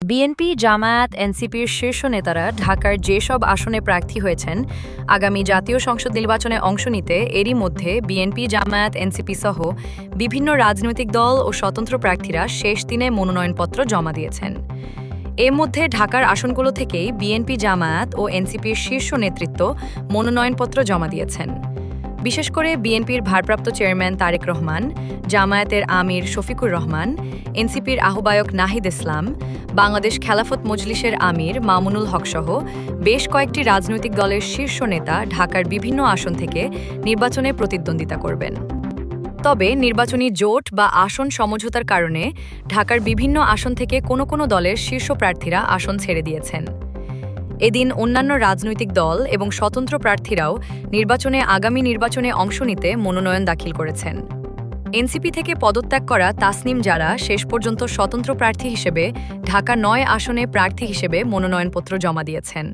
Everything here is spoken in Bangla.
বিএনপি, জামায়াত, এনসিপির শীর্ষ নেতারা ঢাকার যেসব আসনে প্রার্থী হয়েছেন, আগামী জাতীয় সংসদ নির্বাচনে অংশ নিতে এরই মধ্যে বিএনপি, জামায়াত, এনসিপি সহ বিভিন্ন রাজনৈতিক দল ও স্বতন্ত্র প্রার্থীরা শেষ দিনে মনোনয়নপত্র জমা দিয়েছেন। এর মধ্যে ঢাকার আসনগুলো থেকেই বিএনপি, জামায়াত ও এনসিপির শীর্ষ নেতৃত্ব মনোনয়নপত্র জমা দিয়েছেন। বিশেষ করে বিএনপির ভারপ্রাপ্ত চেয়ারম্যান তারেক রহমান, জামায়াতের আমির শফিকুর রহমান, এনসিপির আহ্বায়ক নাহিদ ইসলাম, বাংলাদেশ খেলাফত মজলিসের আমির মামুনুল হকসহ বেশ কয়েকটি রাজনৈতিক দলের শীর্ষ নেতা ঢাকার বিভিন্ন আসন থেকে নির্বাচনে প্রতিদ্বন্দ্বিতা করবেন। তবে নির্বাচনী জোট বা আসন সমঝোতার কারণে ঢাকার বিভিন্ন আসন থেকে কোনো দলের শীর্ষ প্রার্থীরা আসন ছেড়ে দিয়েছেন। এদিন অন্যান্য রাজনৈতিক দল এবং স্বতন্ত্র প্রার্থীরাও আগামী নির্বাচনে অংশ নিতে মনোনয়ন দাখিল করেছেন। এনসিপি থেকে পদত্যাগ করা তাসনিম জারা শেষ পর্যন্ত স্বতন্ত্র প্রার্থী হিসেবে ঢাকা ৯ আসনে প্রার্থী হিসেবে মনোনয়নপত্র জমা দিয়েছেন।